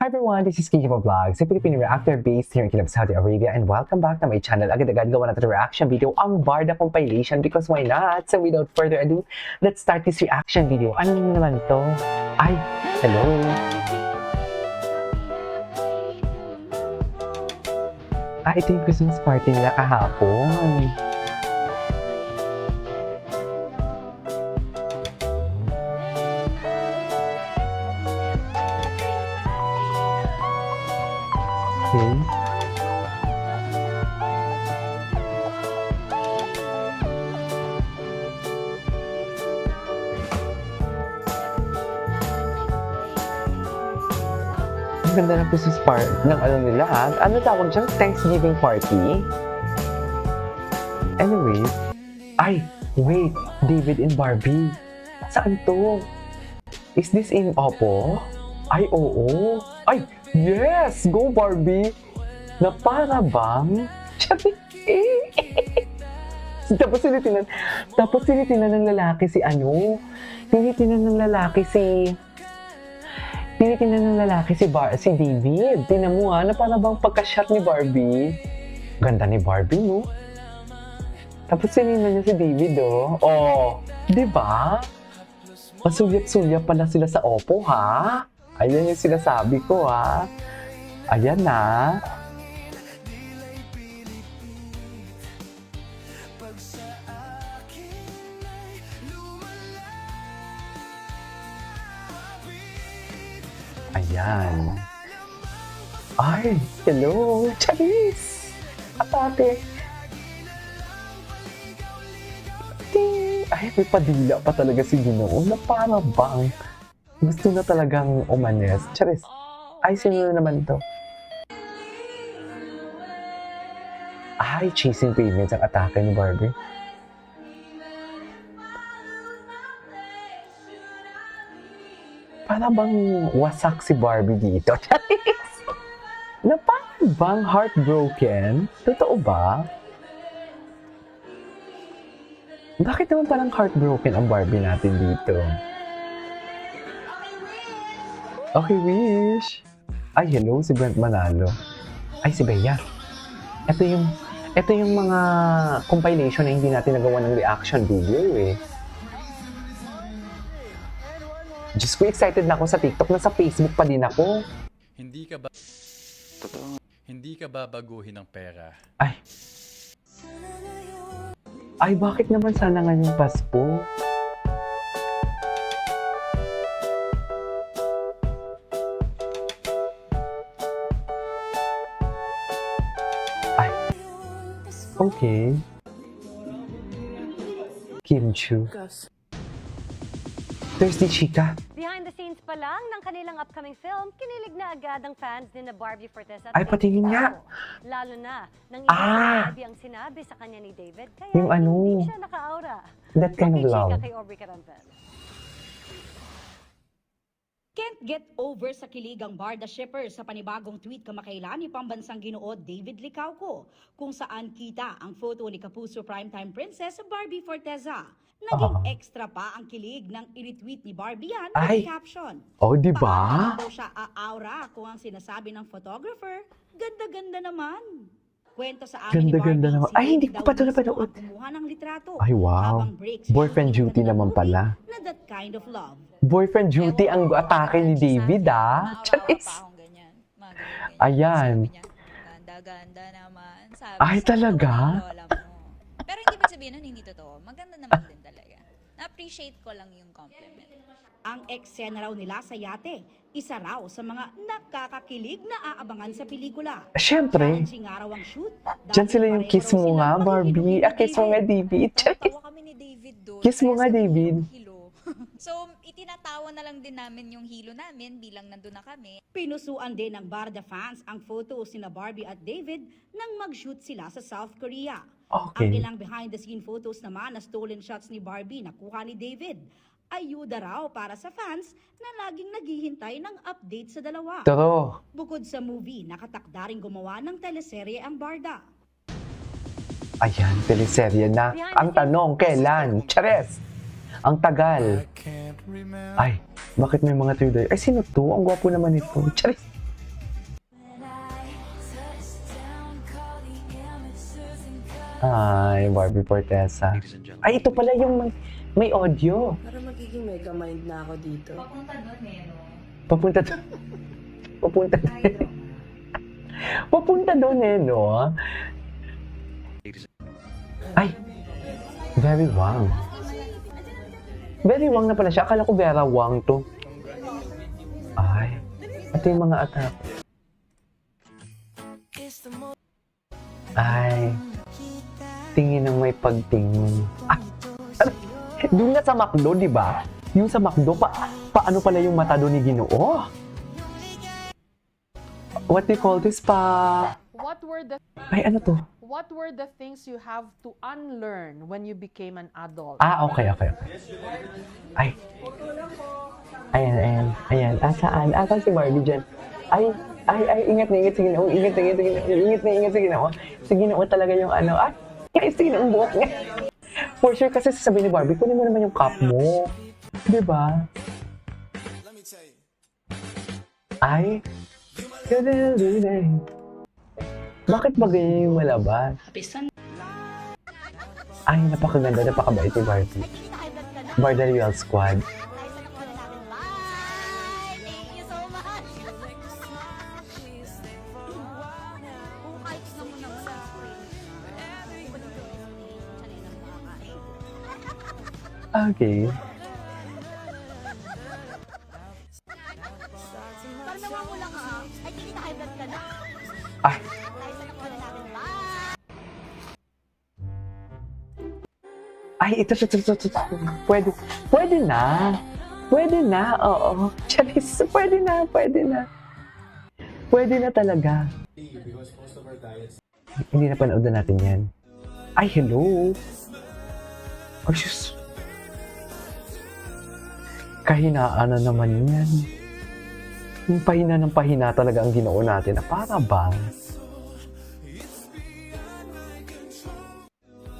Hi everyone, this is Kiki Vlogs, a Filipino reactor based here in Kilab, Saudi Arabia, and welcome back to my channel. Agad-agad gawa natin reaction video, ang Barda compilation, because why not? So without further ado, let's start this reaction video. Ano naman to? Ay, hello! Ito yung Christmas party nila kahapon. Okay. Ang ganda ng Christmas party ng ano nila ha. Ano tawag dyan? Thanksgiving party? Anyway. Ay, wait. David and Barbie. Saan to? Is this in Oppo? Ay, oo. Ay, yes! Go Barbie! Na para bang? Tapos tinitinan ng lalaki si ano? Tinitinan ng lalaki si David. Tinan mo na para bang pagka-shot ni Barbie. Ganda ni Barbie, no? Tapos sinina niya si David, oh. Oh, di ba? Masulyap-sulyap pala sila sa Oppo, ha? Ayan yung sinasabi ko, ha? Ayan na. Ayan. Ay, hello, Charis! Atake! Ting! Ay, may padila pa talaga si Ginoo na para bang gusto na talagang umanes. Charis! Ay, sino na naman to? Ay, chasing payments ang atake ni Barbie. Para bang wasak si Barbie dito? Na parang bang heartbroken? Totoo ba? Bakit naman parang heartbroken ang Barbie natin dito? Okay, Wish. Ay, hello, si Brent Manalo. Ay, si Bea. Ito yung mga compilation na hindi natin nagawa ng reaction video eh. Diyos ko, excited na ako sa TikTok. Nasa Facebook pa din ako. Hindi ka babaguhin ng pera. Ay. Ay, bakit naman sana ngayong Pasko? Ay. Okay. Kim Chu. Thursday Chica. Behind the scenes pa lang ng kanilang upcoming film, kinilig na agad ang fans ni na Barbie Forteza. Ay, patingin nga. Lalo na, nang Barbie ang sinabi sa kanya ni David, kaya yung ano, hindi siya naka-aura. that kind of love. Makichika kay Aubrey Caranvel. Can't get over sa kilig ang Barda shipper sa panibagong tweet kamakailan ni pambansang Ginoo David Licauco, kung saan kita ang photo ni Kapuso Primetime Princess Barbie Forteza. Naging extra pa ang kilig ng i-retweet ni Barbie yan with caption. Oh, di ba? Paano daw siya aaura kung ang sinasabi ng photographer, ganda-ganda naman. Kwento sa amin ni Ganda-ganda Barbie, naman. si Ay, hindi David ko pa ito daw mismo napanood. ang kumuha ng litrato. Ay, wow. Habang breaks siya Boyfriend ng duty ganda ng naman movie pala. Na that kind of love. Boyfriend duty ang atake ni David, ah. Charis. Ayan. Ganda-ganda naman. Sabi Ay, sa talaga? lola mo. Pero hindi ba sabihin nun, hindi totoo. Maganda naman din talaga. Na-appreciate ko lang yung compliment. Ang eksena raw nila sa yate, isa raw sa mga nakakakilig na aabangan sa pelikula. Siyempre. Challenging araw ang shoot. Diyan sila yung kiss mo nga, Barbie. Kiss mo nga, David. Charis. Tawa kami ni David doon. Kiss mo Kaya nga, sabi David. niya, hilo. So, itinatawa na lang din namin yung hilo namin bilang nandun na kami. Pinusuan din ng Barda fans ang photos sina Barbie at David nang mag-shoot sila sa South Korea. Okay. Ang ilang behind-the-scene photos naman na stolen shots ni Barbie na kuha ni David. Ayuda raw para sa fans na laging naghihintay ng update sa dalawa. Totoo. Bukod sa movie, nakatakda ring gumawa ng teleserye ang Barda. Ayan, teleserye na. Ang tanong, kailan? Chares! Ang tagal. Ay, bakit may mga trailer? Ay, sino to? Ang gwapo naman ito. Charis! Ay, Barbie Forteza. Ay, ito pala yung may audio. Para magiging mega mind na ako dito. Papunta doon. Papunta doon. Papunta doon eh, no? Ay, very Wang. Very Wang na pala siya. Akala ko Vera Wang to. Ay, ito yung mga attack. Ay, tingin ng may pagtingin. Ah, doon nga sa McDo, di ba? Yung sa McDo, paano pala yung mata doon ni Ginoo? What do you call this pa? Ay, ano to? What were the things you have to unlearn when you became an adult? Ah, okay. Ay. Ayan. Saan? Asan si Barbie dyan? Ay, ingat na ingat. Sige na, ingat. Sige na, talaga yung ano. Sige na, buhok niya. For sure, kasi sasabihin ni Barbie, kunin mo naman yung cup mo. Diba? Ay. Bakit ba ganyan yung malabas? Ay, napakaganda, napakabait ni Barbie. Barda Real Squad. Thank you so much. Kung kahit na mo naman ang Okay. Parang nawawala ka ha. Ay, kita high blood ka na. Ay. Dahil sa nakuha natin. Bye! Ay, ito. Pwede na, oo. Charis, pwede na. Pwede na talaga. Hindi na panood na natin yan. Ay, hello. Ay, sus. Kahinaan na naman yan. Yung pahina ng pahina talaga ang Ginoo natin. Para bang?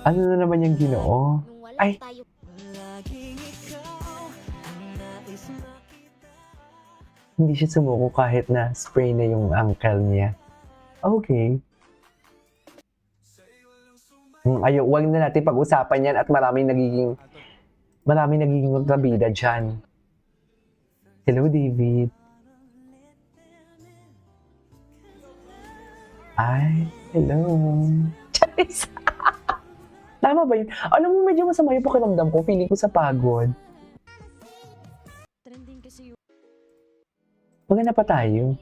Ano na naman yung Ginoo? Ay! Hindi siya sumuko kahit na spray na yung ankle niya. Okay. Wag na natin pag-usapan yan at maraming nagiging trabida dyan. Hello, David. Ay, hello. Charis! Tama ba yun? Alam mo, medyo masama yung pakiramdam ko. Feeling ko sa pagod. Maganda pa tayo.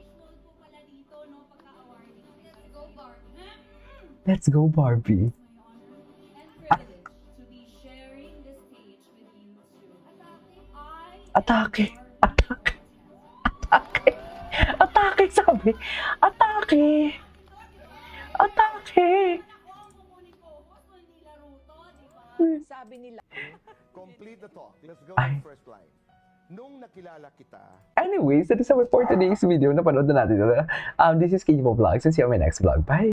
Let's go, Barbie. Atake! Sabi! Atake! Sabi nila, Complete the talk. Let's go Ay. to the first line. Nung nakilala kita, Anyways, that is our for today's video. Napanood na natin. This is KJ Vlogs and see you on my next vlog. Bye!